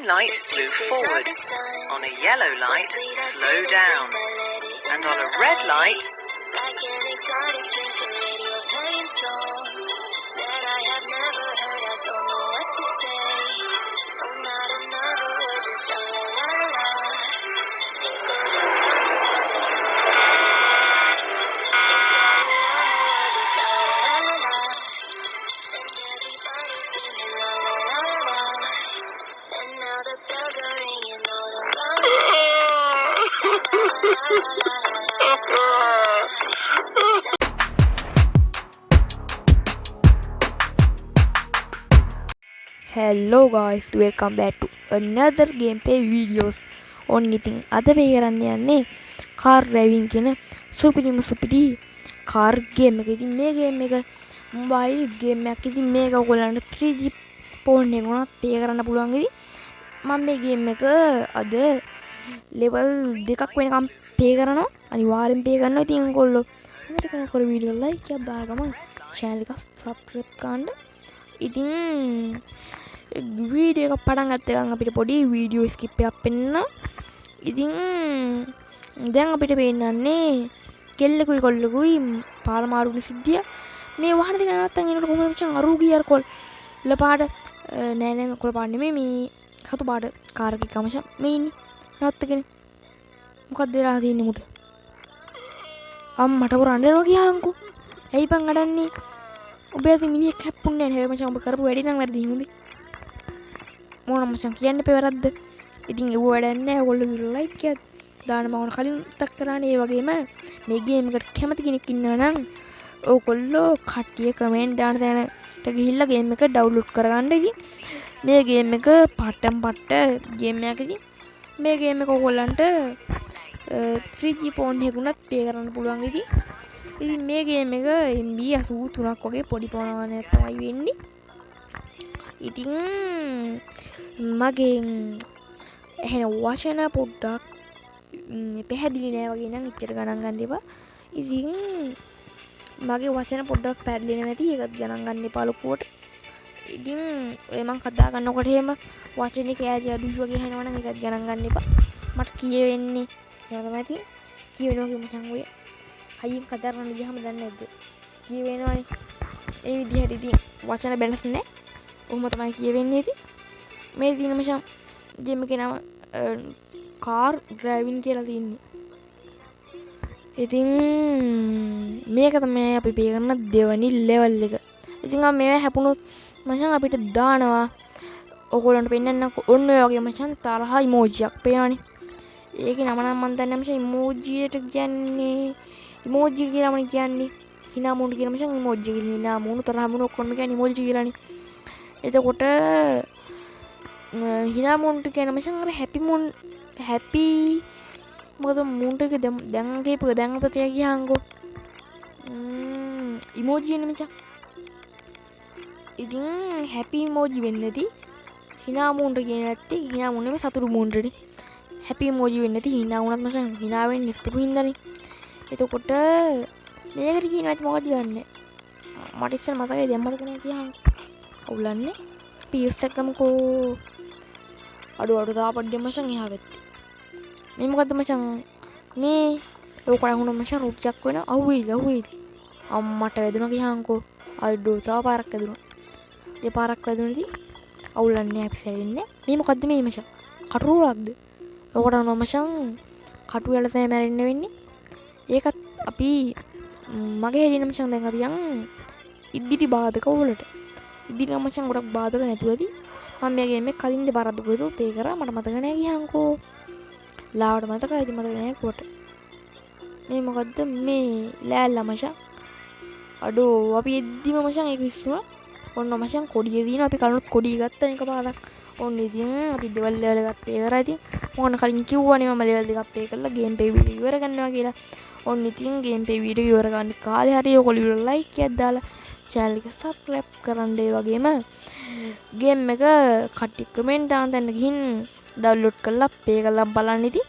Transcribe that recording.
light, move forward. On a yellow light, slow down. And on a red light, like an exotic drink, the radio playing songs that I have never heard. I don't know what to say. Oh, not another word, just la la la la. It goes on just la la la. It's all around the world, just la la la la. And everybody's singing la la la la. And now the bells are ringing all around the world. La la la la la. Hello guys, welcome back to another gameplay videos. ඔන්න ඉතින් අද මේ කරන්න යන්නේ car driving කියන සුපිරිම සුපිරි car game එක. ඉතින් මේ ගේම් එක මොබයිල් ගේම් එකක්. ඉතින් මේක ඔයගොල්ලන්ට 3G ෆෝන් එකක උනත් ප්ලේ කරන්න පුළුවන්. ඉතින් මම මේ ගේම් එක අද ලෙවල් 2ක් වෙනකම් ප්ලේ කරනවා. අනිවාර්යෙන් ප්ලේ කරනවා. ඉතින් ඔයගොල්ලෝ හොඳට කරන වීඩියෝ ලයික් එකක් දාලා ගමන් channel එක subscribe කරන්න. ඉතින් වීඩියෝ එක පටන් ගත්ත ගමන් අපිට පොඩි වීඩියෝ ස්කිප් එකක් පෙන්නනවා. ඉතින් දැන් අපිට පේන්නන්නේ කෙල්ලෙකුයි කොල්ලෙකුයි පාර මාරුනේ සිද්ධිය. මේ වාහන දෙක නැත්තම් එනකොට කොහොමද මචං අරු ගියර් කොල්ල පාට නෑ නෑ කොල්ල පාට නෙමෙයි මේ සතු පාට කාර් එකක මචං මේ ඉන්නේ නැත්තගෙන මොකක්ද වෙලා තියෙන්නේ මුට අම්මට කරන්නේ නෝ ගියාන්කෝ. ඇයි පන් අඩන්නේ ඔබ ඇති මිනිහෙක් හැප්පුන්නේ නැහැ මචං. ඔබ කරපු වැඩි නම් වැරදි හිමුනේ මොනවා මචං කියන්න එපා වැරද්ද. ඉතින් ඒව වැඩක් නැහැ. ඔයගොල්ලෝ වීඩියෝ ලයික් එකක් දාන්න මම කලින් මතක් කරානේ. ඒ වගේම මේ ගේම් එකට කැමති කෙනෙක් ඉන්නවා නම් ඔයගොල්ලෝ කට්ටිය කමෙන්ට් දාන්න තැනට ගිහිල්ලා ගේම් එක ඩවුන්ලෝඩ් කරගන්න. ඉතින් මේ ගේම් එක පට්ටම් පට්ට ගේම් එකක්. ඉතින් මේ ගේම් එක ඔයගොල්ලන්ට 3G ෆෝන් එකකුණත් ප්ලේ කරන්න පුළුවන්. ඉතින් මේ ගේම් එක MB 83ක් වගේ පොඩි ප්‍රමාණයක් තමයි වෙන්නේ. ඉතින් මගෙන් එහෙන වචන පොඩ්ඩක් පැහැදිලි නෑ වගේ නම් ඉච්චර ගණන් ගන්න එපා. ඉතින් මගේ වචන පොඩ්ඩක් පැහැදිලි නැති ඒකත් ගණන් ගන්න එපා ලොකුවට. ඉතින් ඔය මං කතා කරනකොට එහෙම වචනේ කෑලි අඩුයි වගේ හැනවා නම් ඒකත් ගණන් ගන්න එපා. මට කියවෙන්නේ එහෙම තමයි. ඉතින් කියවෙනවා කිව්වම ඔය හයියෙන් කතා කරන්න ගියාම දන්නේ නැද්ද? කියවෙනවනේ. ඒ විදිහට ඉතින් වචන බැලස් නැහැ. ඔහොම තමයි කියවෙන්නේ. ඉතින් මේ දින මචං ගේම් එකේ නම කාර් ඩ්‍රයිවිං කියලා තියෙන්නේ. ඉතින් මේක තමයි අපි ප්ලේ කරන දෙවනි ලෙවල් එක. ඉතින් මේවා හැපුණොත් මචං අපිට දානවා ඔයගොල්ලන්ට පෙන්නන්න ඔන්න ඔය වගේ මචං තරහ ඉමෝජියක් පේනවනේ. ඒකේ නම නම් මන් දන්නේ නැහැ මචං. ඉමෝජියට කියන්නේ ඉමෝජි කියලාමනේ කියන්නේ. hina moon කියන මචං ඉමෝජි කියලා. hina moon තරහ moon ඔක්කොම කියන්නේ ඉමෝජි කියලානේ. එතකොට hina moon කියන මචං අර happy moon happy මොකද moon එක දැන් කියපුව දැන් අපිට කියහන්කෝ ඉමෝජි එන්නේ මචං. ඉතින් happy emoji වෙන්නේ නැති hina moon කියන නැත්තේ hina moon නෙමෙයි සතුරු moon නේ. happy emoji වෙන්නේ නැති hina වුණත් මචං hina වෙන්නේ ඉස්තපු හින්දානේ. එතකොට මේකට කියනවා ඇති මොකද දන්නේ. මට ඉස්සෙල් මතකයි දැන් මතක නැහැ කියහන්. ඔවුලන්නේ PS එකකමකෝ අඩු දාපඩිය මචං එහා වෙත්තේ. මේ මොකද්ද මචං මේ ඔය කරහුණ මචං රුප්පියක් වෙන අහුවේද අම්මට වැදුණා කියහන්කෝ. අඩෝ තව පාරක් වැදුණා. ඒ පාරක් වැදුණාදී අවුලන්නේ අපි සැරෙන්නේ. මේ මොකද්ද මේ මචං කටුරුලක්ද? ඔකට නෝ මචං කටු වල තමයි මැරෙන්න වෙන්නේ. ඒකත් අපි මගේ හෙලින මචං දැන් අපි යන් ඉදිරි බාධක වලට. ඉදිරි මචං ගොඩක් බාධක නැතුවදී මම මේ ගේම් එක කලින් දෙපාරක් දුකේදෝ ප්ලේ කරා. මට මතක නැහැ ගියන්කෝ. ලාවට මතකයි ඉතින් මතක නැහැ කොට. මේ මොකද්ද මේ ලෑල්ලා මචං. අඩෝ අපි එද්දිම මචං ඒක ඉස්සුණා. ඔන්න මචං කොඩිය දිනවා. අපි කලුත් කොඩිය ගත්තා එකපාරක්. ඔන්න ඉතින් අපි දෙවල් ලෙවල් එකක් ප්ලේ කරා. ඉතින් මොන කලින් කිව්වනේ මම ලෙවල් දෙකක් ප්ලේ කරලා ගේම් ප්ලේ වීඩියෝ ඉවර කරනවා කියලා. ඔන්න ඉතින් ගේම් ප්ලේ වීඩියෝ ඉවර ගන්න කාලේ හරි ඔයගොල්ලෝ වීඩියෝ ලයික් එකක් දාලා channel එක subscribe කරන්න. ඒ වගේම ගේම් එක කට්ටිය කමෙන්ට් දාන්න ගිහින් download කරලා ප්ලේ කරලා බලන්න. ඉතින්